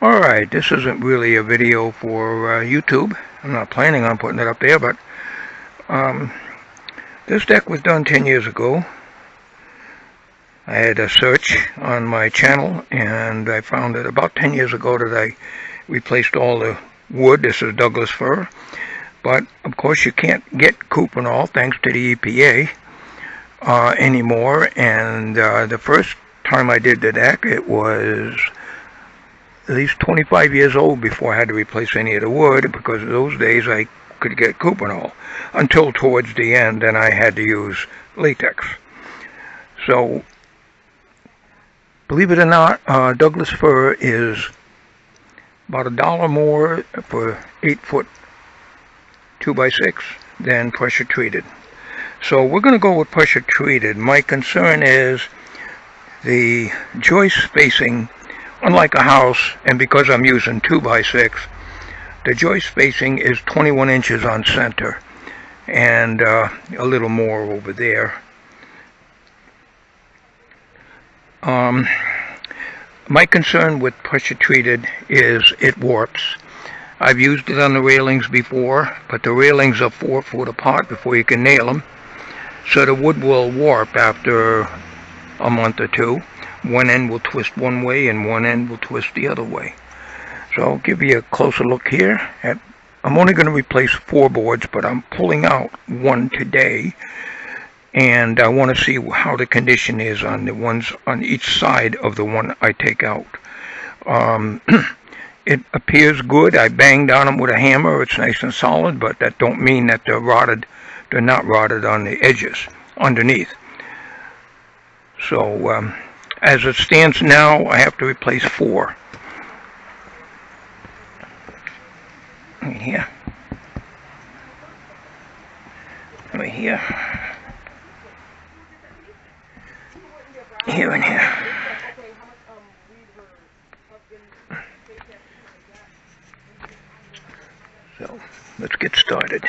Alright, this isn't really a video for YouTube. I'm not planning on putting it up there, but um, this deck was done 10 years ago. I had a search on my channel, and I found that about 10 years ago that I replaced all the wood. This is Douglas fir. But, of course, you can't get cuponol, thanks to the EPA, anymore. And the first time I did the deck, it was at least 25 years old before I had to replace any of the wood, because in those days I could get cuponol until towards the end, and I had to use latex. So, believe it or not, Douglas fir is about $1 more for 8-foot 2x6 than pressure treated. So we're going to go with pressure treated. My concern is the joist spacing. Unlike a house, and because I'm using 2x6, the joist spacing is 21 inches on center, and a little more over there. My concern with pressure treated is it warps. I've used it on the railings before, but the railings are 4 foot apart before you can nail them, so the wood will warp after a month or two. One end will twist one way and one end will twist the other way. So I'll give you a closer look here. I'm only going to replace 4 boards, but I'm pulling out one today, and I want to see how the condition is on the ones on each side of the one I take out. It appears good. I banged on them with a hammer. It's nice and solid, but that don't mean that they're rotted. They're not rotted on the edges underneath. So as it stands now, I have to replace 4. Right here. Right here. Here and here. So, let's get started.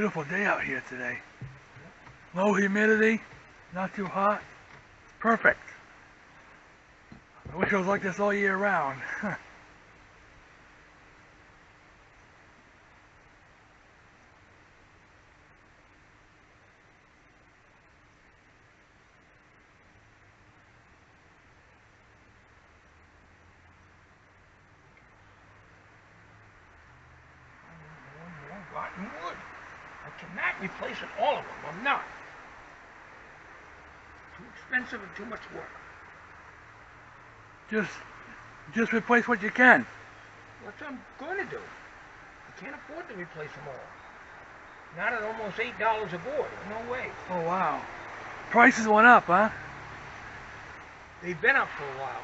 Beautiful day out here today. Low humidity, not too hot. Perfect. I wish it was like this all year round. More rotten wood. I cannot replace it, all of them. I'm not. Too expensive and too much work. Just replace what you can. That's what I'm going to do. I can't afford to replace them all. Not at almost $8 a board. No way. Oh wow. Prices went up, huh? They've been up for a while.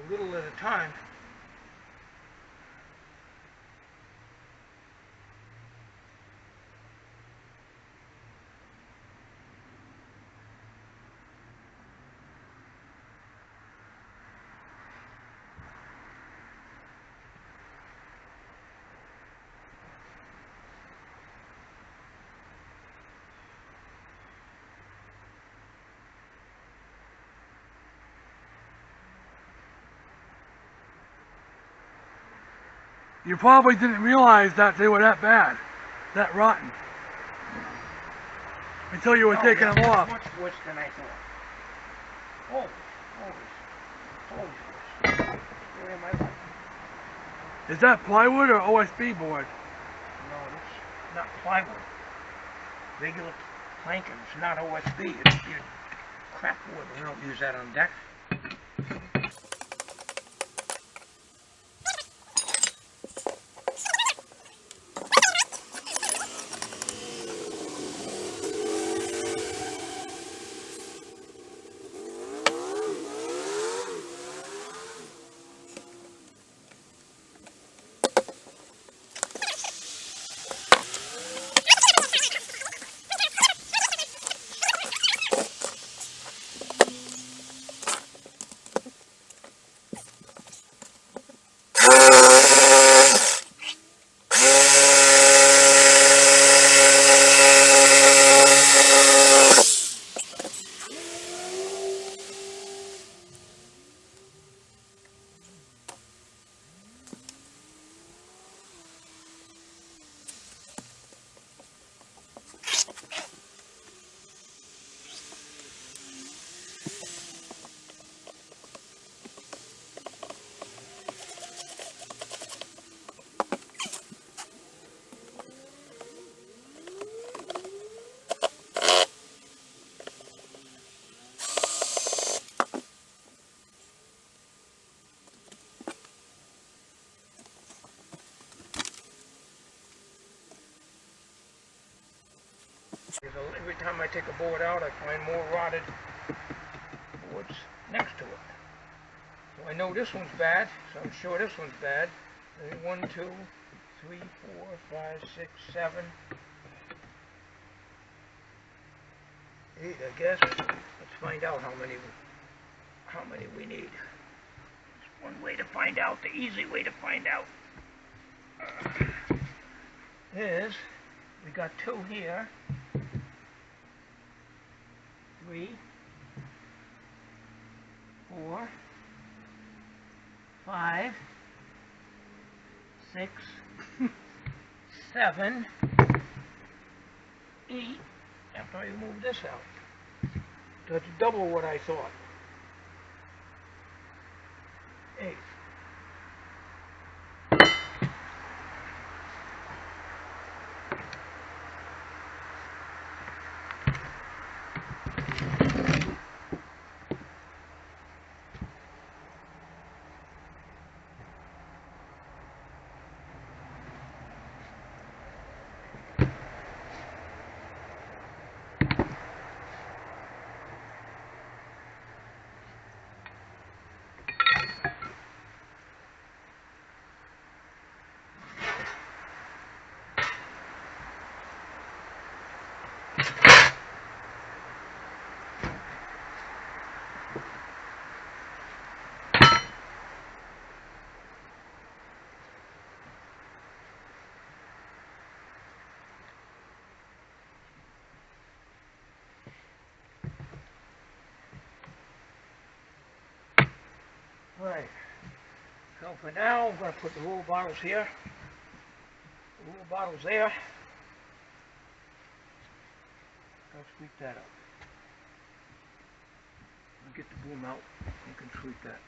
Do a little at a time. You probably didn't realize that they were that bad, that rotten, until you were taking them off. Much worse than I thought. Always worse. Where am I going? Is that plywood or OSB board? No, it's not plywood. Regular planking. It's not OSB. It's your crap wood. We don't use that on deck. Every time I take a board out, I find more rotted boards next to it. So I know this one's bad, so I'm sure this one's bad. 1, 2, 3, 4, 5, 6, 7, 8, I guess. Let's find out how many we need. There's one way to find out, the easy way to find out. Is we got 2 here. 3, 4, 5, 6, 7, 8, after I move this out. That's double what I thought. 8. Alright, so for now I'm going to put the rule bottles here, the rule bottles there. I'll sweep that up. I'll get the boom out, you can sweep that.